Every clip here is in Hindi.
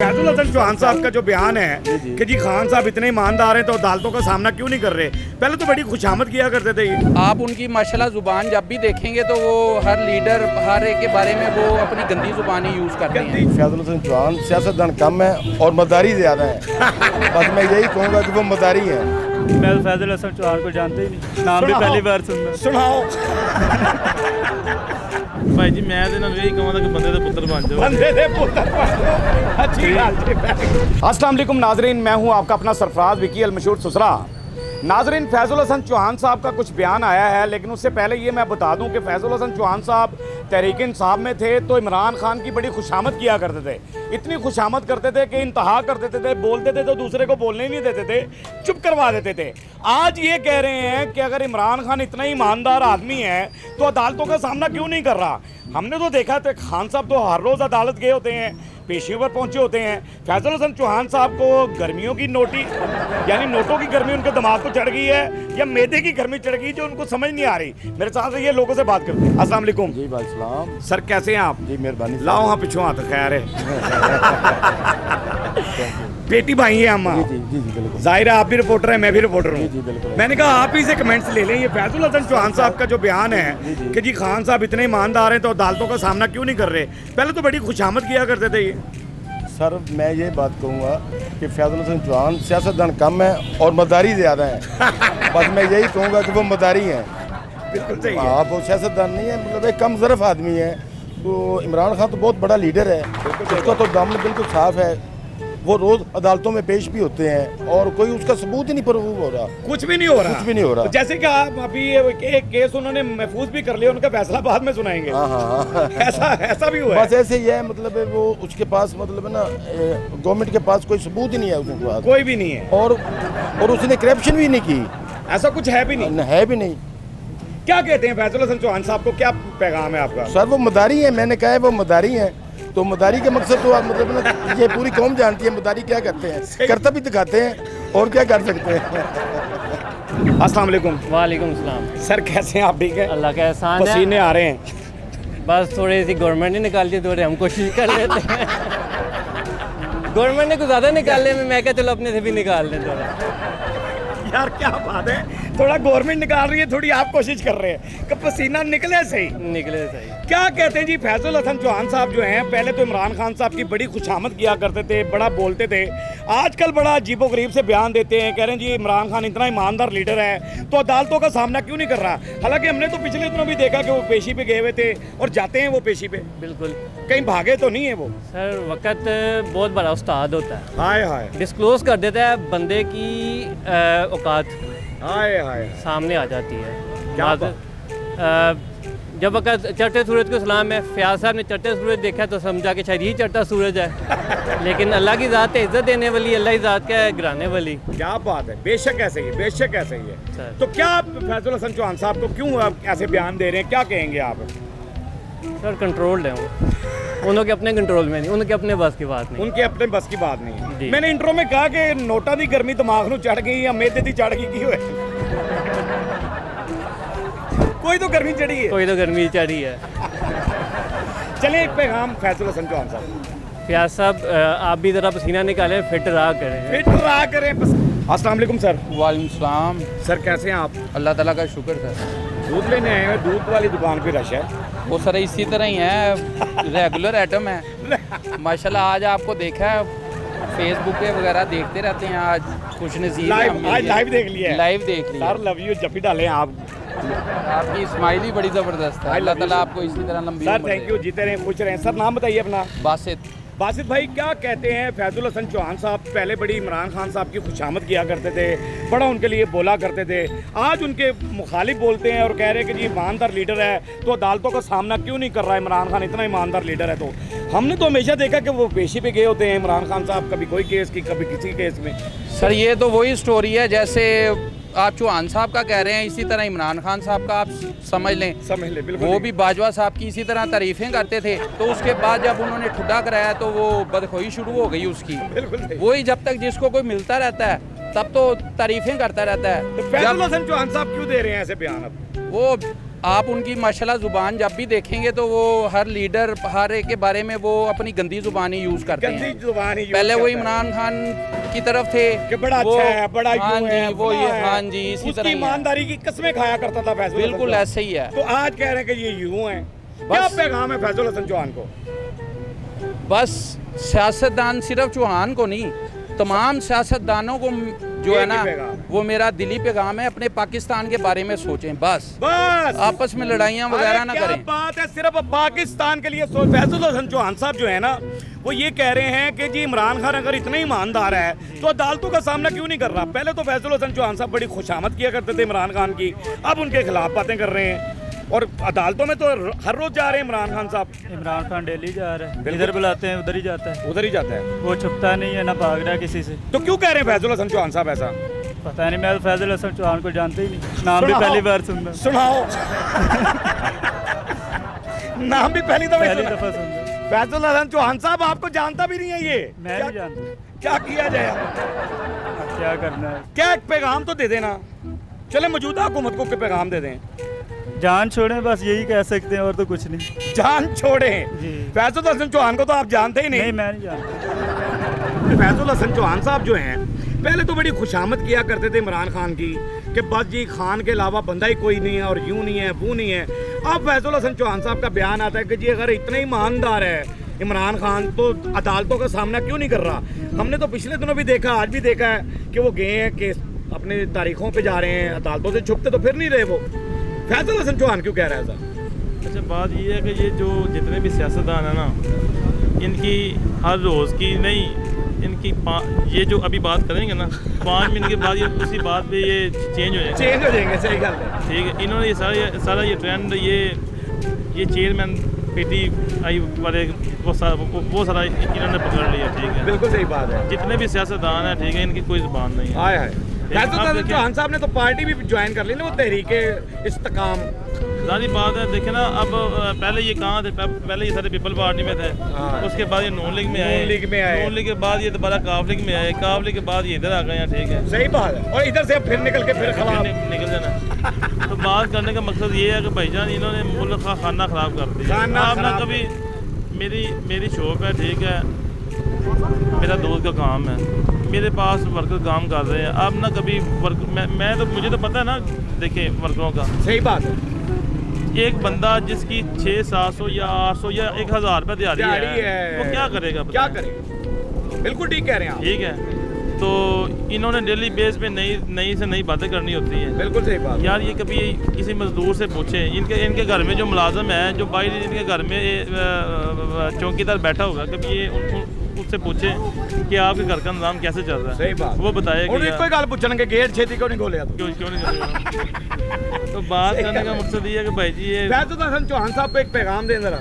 फैजुल हसन चौहान साहब का जो बयान है कि जी खान साहब इतने ईमानदार हैं तो अदालतों का सामना क्यों नहीं कर रहे, पहले तो बड़ी खुशामद किया करते थे ये। आप उनकी माशाल्लाह ज़ुबान जब भी देखेंगे तो वो हर लीडर हर एक के बारे में वो अपनी गंदी ज़ुबान ही यूज़ करते हैं। फैजुल हसन चौहान सियासतदान कम है और मदारी ज़्यादा है। बस मैं यही कहूँगा कि वो मदारी है। मैं फैजुल हसन चौहान को जानते ही नहीं, नाम भी पहली बार सुनना। सुनाओ भाई जी मैं तो यही कहूँगा कि बंदे दे पुत्र बन जाओ। बंदे दे पुत्र बन जाओ। अच्छी बात। अस्सलाम वालेकुम नाजरीन, मैं हूं आपका अपना सरफराज विकी अल मशहूर सुसरा। नाजरीन, फैजुल हसन चौहान साहब का कुछ बयान आया है, लेकिन उससे पहले ये मैं बता दूं कि फैजुल हसन चौहान साहब तहरीक इंसाफ में थे तो इमरान खान की बड़ी खुशामद किया करते थे। इतनी खुशामद करते थे कि इंतहा कर देते थे, बोलते थे तो दूसरे को बोलने ही नहीं देते थे, चुप करवा देते थे। आज ये कह रहे हैं कि अगर इमरान खान इतना ईमानदार आदमी है तो अदालतों का सामना क्यों नहीं कर रहा। हमने तो देखा था खान साहब तो हर रोज़ अदालत गए होते हैं, पेशेवर पहुंचे होते हैं। फैजुल हसन चौहान साहब को गर्मियों की नोटी यानी नोटों की गर्मी उनके दिमाग को चढ़ गई है या मैदे की गर्मी चढ़ गई जो उनको समझ नहीं आ रही। मेरे साथ ये लोगों से बात करते हैं। अस्सलाम वालेकुम जी वालेकुम सर, कैसे हैं आप? जी मेहरबानी। लाओ हाँ पिछुआ हाथ, खैर है। बेटी भाई है अम्मा। जी जी जी बिल्कुल। जाहिर है आप भी रिपोर्टर हैं, मैं भी रिपोर्टर जी जी हूँ। बिल्कुल। मैंने कहा आप ही से कमेंट्स ले लें। ये फैजुल हसन चौहान साहब का जो बयान है कि जी खान साहब इतने ईमानदार हैं तो अदालतों का सामना क्यों नहीं कर रहे, पहले तो बड़ी खुशामद किया करते थे ये। सर मैं ये बात कहूँगा कि फैजुल हसन चौहान सियासतदान कम है और मदारी ज़्यादा है। बस मैं यही कहूँगा कि वो मदारी हैं। बिल्कुल सही है। आप वो सियासतदान नहीं है, मतलब एक कम ज़रफ़ आदमी है। तो इमरान खान तो बहुत बड़ा लीडर है, उसका तो दामन बिल्कुल साफ़ है। वो रोज़ अदालतों में पेश भी होते हैं और कोई उसका सबूत ही नहीं प्रूव हो रहा। कुछ भी नहीं हो रहा। कुछ भी नहीं हो रहा। तो जैसे कि आप अभी एक केस उन्होंने महफूज भी कर लिया, उनका फैसला बाद में सुनाएंगे। हाँ ऐसा भी हुआ है। बस ऐसे ही है, मतलब वो उसके पास मतलब है ना गवर्नमेंट के पास कोई सबूत ही नहीं है उसके पास, कोई भी नहीं है और उसने करप्शन भी नहीं की, ऐसा कुछ है भी नहीं। है भी नहीं। क्या कहते हैं फैजुल हसन चौहान साहब को, क्या पैगाम है आपका? सर वो मदारी है, मैंने कहा है वो मदारी है। तो मदारी के मकसद तो आप मतलब ना ये पूरी कौम जानती है मदारी क्या करते हैं, करता भी दिखाते हैं और क्या कर सकते हैं। अस्सलाम वालेकुम। वालेकुम सलाम। सर कैसे हैं आप? ठीक है, अल्लाह का एहसान है। पसीने आ रहे हैं। बस थोड़ी सी गवर्नमेंट ही निकालती है, थोड़े हम कोशिश कर लेते हैं। गवर्नमेंट ने कुछ ज़्यादा निकालने में, मैं क्या चलो अपने से भी निकाल लें थोड़ा। यार क्या बात है, थोड़ा गवर्नमेंट निकाल रही है, थोड़ी आप कोशिश कर रहे हैं कि पसीना निकले सही। निकले सही। क्या कहते हैं जी फैजुल हसन चौहान साहब जो हैं, पहले तो इमरान खान साहब की बड़ी खुशामद किया करते थे, बड़ा बोलते थे। आजकल बड़ा अजीबोगरीब से बयान देते हैं, कह रहे हैं जी इमरान खान इतना ईमानदार लीडर है तो अदालतों का सामना क्यों नहीं कर रहा। हालांकि हमने तो पिछले दिनों भी देखा कि वो पेशी पे गए हुए थे और जाते हैं वो पेशी पे, बिल्कुल। कहीं भागे तो नहीं है वो? सर वक्त बहुत बड़ा उस्ताद होता है, हाय हाय डिस्क्लोज कर देता है बंदे की औकात हाय हाय। सामने आ जाती है। क्या जब वक्त चढ़ते सूरज को सलाम है, फयाज साहब ने चढ़ते सूरज देखा तो समझा कि शायद ही चढ़ता सूरज है। लेकिन अल्लाह की ज़ात है इज़्ज़त देने वाली, अल्लाह की ज़ात क्या है गिराने वाली। क्या बात है, बेशक ऐसे ही, बेशक ऐसे ही है। सर। तो क्या आप फैजुल हसन चौहान साहब को क्यों आप ऐसे बयान दे रहे हैं, क्या कहेंगे आप? सर कंट्रोल्ड है वो, उनके अपने कंट्रोल में नहीं, उनके अपने बस की बात नहीं। उनके अपने बस की बात नहीं है। जी। मैंने इंट्रो में कहा कि नोटा दी गर्मी दिमाग ਨੂੰ चढ़ गई या मेदे दी चढ़ गई, की होए कोई तो गर्मी चढ़ी है। कोई तो गर्मी चढ़ी है। चलिए एक पैगाम फैजुल हसन चौहान साहब। फयाज साहब आप भी ज़रा पसीना निकालें, फिट रहा करें। फिट रहा करें। अस्सलाम वालेकुम सर। वालेकुम सलाम। सर कैसे हैं आप? अल्लाह ताला का शुक्र सर। दूध लेने आए हैं, दूध वाली दुकान पे रश है। वो सर इसी तरह ही है, रेगुलर आइटम है माशाल्लाह। आज आपको देखा है फेसबुक पे वगैरह देखते रहते हैं, आज खुश नसीब आज लाइव देख लिया है। लाइव देख लिया। सर लव यू, जब भी डालें आप। आपकी स्माइल ही बड़ी ज़बरदस्त है। अल्लाह ताला आपको इसी तरह लंबी सर उम्र थैंक यू, जीते रहें, खुश रहें। सर नाम बताइए अपना। बासित। बासित भाई, क्या कहते हैं फैजुल हसन चौहान साहब पहले बड़ी इमरान खान साहब की खुशामद किया करते थे, बड़ा उनके लिए बोला करते थे। आज उनके मुखालिफ बोलते हैं और कह रहे हैं कि जी ईमानदार लीडर है तो अदालतों का सामना क्यों नहीं कर रहा इमरान खान, इतना ईमानदार लीडर है। तो हमने तो हमेशा देखा कि वो पेशी पे गए होते हैं इमरान खान साहब, कभी कोई केस की कभी किसी केस में। सर ये तो वही स्टोरी है जैसे आप चौहान साहब का कह रहे हैं, इसी तरह इमरान खान साहब का आप समझ लें। बिल्कुल। वो भी बाजवा साहब की इसी तरह तारीफ़ें करते थे, तो उसके बाद जब उन्होंने ठुड्डा कराया तो वो बदखोई शुरू हो गई उसकी। बिल्कुल। वही जब तक जिसको कोई मिलता रहता है तब तो तारीफ़ें करता रहता है। तो फैजुल हसन चौहान साहब क्यों दे रहे हैं ऐसे बयान अब? वो आप उनकी माशाल्लाह ज़ुबान जब भी देखेंगे तो वो हर लीडर हर एक के बारे में वो अपनी गंदी ज़ुबान ही यूज़ करते गंदी हैं। जुबान ही यूज़ पहले वो करता है। इमरान खान की तरफ थे कि बड़ा वो- अच्छा है, बड़ा हाँ यूं जी, है, वो फलां ये है। हाँ जी, इसी उसकी तरह ही है। ईमानदारी की कस्में खाया करता था फैजल हसन बिल्कुल चौहान। ऐसे ही है। तो आज कह रहे हैं कि ये यूं है। क्या पैगाम है फैजल हसन चौहान को? बस सियासतदान सिर्फ चौहान को नहीं, तमाम सियासतदानों को जो है एक ही ना, पैगाम है। वो मेरा दिली पैगाम है, अपने पाकिस्तान के बारे में सोचें बस। बस आपस में लड़ाइयाँ वगैरह ना अरे क्या करें। बात है, सिर्फ पाकिस्तान के लिए फैजल हसन चौहान साहब जो है ना, वो ये कह रहे हैं कि जी इमरान खान अगर इतना ईमानदार है तो अदालतों का सामना क्यों नहीं कर रहा। पहले तो फैजल हसन चौहान साहब बड़ी खुशामद किया करते थे इमरान खान की, अब उनके खिलाफ बातें कर रहे हैं और अदालतों में तो हर रोज जा रहे हैं इमरान खान साहब। इमरान खान डेली जा रहा है, बिल्कुल। इधर बुलाते हैं उधर ही जाता है, उधर ही जाता है। वो छुपता नहीं है ना भाग रहा है किसी से। तो क्यों कह रहे हैं फैजल हसन चौहान साहब ऐसा? पता नहीं, मैं तो फैजल हसन चौहान को जानते ही नहीं, नाम भी सुनाओ। पहली बार सुन रहा हूं। सुनाओ नाम भी पहली दफा पहली सुना। दफा सुन रहा हूं। फैजल हसन चौहान साहब आपको जानता भी नहीं है ये? मैं क्या- नहीं जानता, क्या किया जाए? अब क्या करना है। क्या एक पैगाम तो दे देना, चले मौजूदा हुकूमत को पैगाम दे दें। जान छोड़ें, बस यही कह सकते हैं और तो कुछ नहीं। जान छोड़ें। जी। फैजल हसन चौहान को तो आप जानते ही नहीं, नहीं। मैं नहीं जानता। फैजल हसन चौहान साहब जो हैं पहले तो बड़ी खुशामद किया करते थे इमरान खान की कि बस जी खान के अलावा बंदा ही कोई नहीं है और यूं नहीं है वो नहीं है। अब फैजल हसन चौहान साहब का बयान आता है कि जी अगर इतना ईमानदार है इमरान खान तो अदालतों का सामना क्यों नहीं कर रहा। हमने तो पिछले दिनों भी देखा, आज भी देखा है कि वो गए हैं केस अपने तारीखों पे जा रहे हैं, अदालतों से छुपते तो फिर नहीं रहे वो। फैजल हसन चौहान क्यों कह रहा है ऐसा? अच्छा, बात ये है कि ये जो जितने भी सियासतदान है ना, इनकी हर रोज़ की नहीं, इनकी ये जो अभी बात करेंगे ना 5 मिनट के बाद ये उसी बात पे ये चेंज हो जाएंगे। चेंज हो जाएंगे, सही गल है। ठीक है, इन्होंने ये सारा ये ट्रेंड ये चेयरमैन PTI वाले वो सारा इन्होंने पकड़ लिया। ठीक है, बिल्कुल सही बात है। जितने भी सियासतदान हैं, ठीक है, इनकी कोई ज़ुबान नहीं है। हाय हाय फैजल अब हसन देखिए- चौहान साहब ने तो पार्टी भी ज्वाइन कर ली ना, वो तहरीके इस्तेकाम। सारी बात है, देखे ना, अब पहले ये कहाँ थे, पहले ये सारे पीपल पार्टी में थे, हाँ। उसके बाद ये नून लीग में आए, नून लीग में आए। नून लीग के बाद ये दोबारा काफ लीग में आए, काफ लीग के बाद ये इधर आ गए हैं। ठीक है, सही बात है। और इधर से अब फिर निकल के फिर खिलाफ। निकल जाना। तो बात करने का मकसद ये है कि भाईजान इन्होंने मुल्क का खाना खराब कर दिया। खाना आप ना खराब। कभी मेरी शॉप है, ठीक है, मेरा दोस्त का काम है, मेरे पास वर्कर काम कर रहे हैं। आप ना कभी वर्क मैं तो मुझे तो पता है ना, देखिए वर्करों का सही बात है। एक बंदा जिसकी 600-700 या 800 या 1000 रुपये दिहाड़ी दिहाड़ी है, है। वो क्या करेगा क्या बताएं? करें? बिल्कुल ठीक कह रहे हैं आप। ठीक है, तो इन्होंने डेली बेस पे नई से नई बातें करनी होती हैं। बिल्कुल सही बात। यार ये कभी किसी मजदूर से पूछें, इनके घर में जो मुलाजम है, जो बाहर इनके घर में चौकीदार बैठा होगा, कभी ये उससे पूछें कि आपके घर का निज़ाम कैसे चल रहा है। सही बात। वो बताएगा और कोई गल पूछने गेट छेती क्यों नहीं खोलिया? क्यों नहीं करेगा। तो बात करने का मकसद ये है कि भाई जी ये फैजल हसन चौहान साहब को एक पैगाम दें जरा।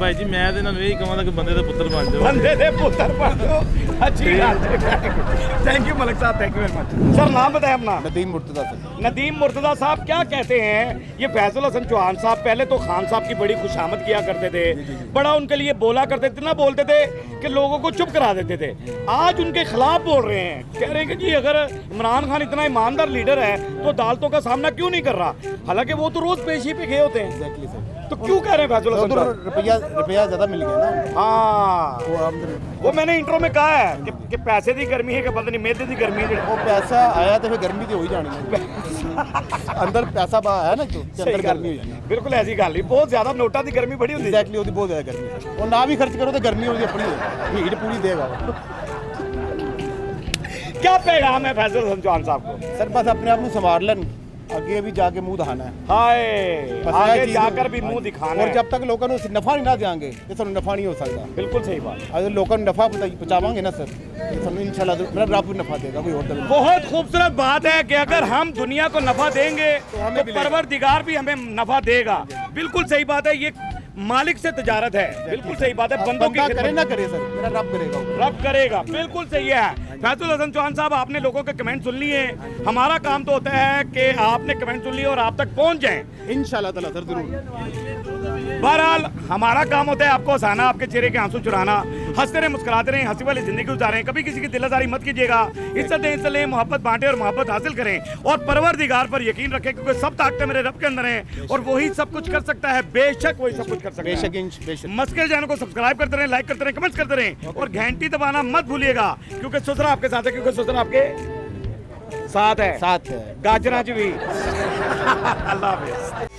भाई जी मैं तो इन्होंने यही कहा कि बंदे का पुत्र बन जाओ। बंदे दे पुत्र पढ़ दो। अच्छी बात है। थैंक यू मलिक साहब, thank you very much. Sir नाम बताएं अपना। नदीम मुर्तज़ा सर। नदीम मुर्तज़ा साहब, क्या कहते हैं ये फैजल हसन चौहान साहब पहले तो खान साहब की बड़ी खुशामद किया करते थे, बड़ा उनके लिए बोला करते थे, इतना बोलते थे कि लोगों को चुप करा देते थे। आज उनके खिलाफ बोल रहे हैं, कह रहे हैं कि जी अगर इमरान खान इतना ईमानदार लीडर है तो अदालतों का सामना क्यों नहीं कर रहा। हालांकि वो तो रोज पेशी पे गए होते हैं। Exactly sir. तो क्यों कह रहे हैं फैजल हसन साहब? रुपया ज़्यादा मिल गया ना, हाँ वो मैंने इंट्रो में कहा है कि पैसे की गर्मी है कि पता नहीं मेदे की गर्मी है। वो पैसा आया तो फिर गर्मी तो हो ही जानी है। अंदर पैसा है ना, जो सही अंदर गल गर्मी हो है। जानी। बिल्कुल ऐसी गल नहीं, बहुत ज्यादा नोटा की गर्मी बड़ी होती है। एग्जैक्टली होती बहुत ज़्यादा गर्मी है। और ना भी खर्च करो तो गर्मी होती अपनी हीट पूरी देगा। क्या पैगाम है फैजल हसन चौहान साहब को? सर बस अपने आप को संभाल लें, आगे भी जाके मुंह दिखाना है। हाय बस आगे ये चीज़ जाकर है। भी मुंह दिखाना और है। जब तक लोगों को नफा नहीं ना देंगे तो सर नफा नहीं हो सकता। बिल्कुल सही बात। अगर लोगों को नफा पहुंचावांगे ना सर, तो सर इंशाल्लाह मेरा रब नफा देगा, कोई और दल नहीं। बहुत खूबसूरत बात है कि अगर हम दुनिया को नफा देंगे हमें तो मिलेगा। परवरदिगार भी हमें नफा देगा। बिल्कुल सही बात है, ये मालिक से तजारत है। बिल्कुल सही बात है, बंदों की बंदा करे खिदमत ना करे सर, मेरा रब करेगा। रब करेगा। बिल्कुल सही है। फैजल हसन चौहान साहब, आपने लोगों के कमेंट सुन लिए। हमारा काम तो होता है कि आपने कमेंट सुन लिए और आप तक पहुंच जाएं। इंशाल्लाह ताला सर जरूर। बहरहाल हमारा काम होता है आपको हंसाना, आपके चेहरे के आंसू चुराना, हंसते रहे, मुस्कुराते रहे, हंसी वाली जिंदगी गुजारें, कभी किसी की दिलदारी मत कीजिएगा, इज्जत दें, इज्जत लें, मोहब्बत बांटें और मोहब्बत हासिल करें और परवरदिगार पर यकीन रखें क्योंकि सब ताकतें मेरे रब के अंदर हैं और वही सब कुछ कर सकता है, बेशक वही सब कुछ कर सकता है। बेशक मस्के चैनल को सब्सक्राइब करते रहें, लाइक करते रहें, कमेंट्स करते रहें और घंटी दबाना मत भूलिएगा क्योंकि सुसरा आपके साथ है, क्योंकि सुसरा आपके साथ है, साथ है। गाजरा जी भी। अल्लाह हाफिज़।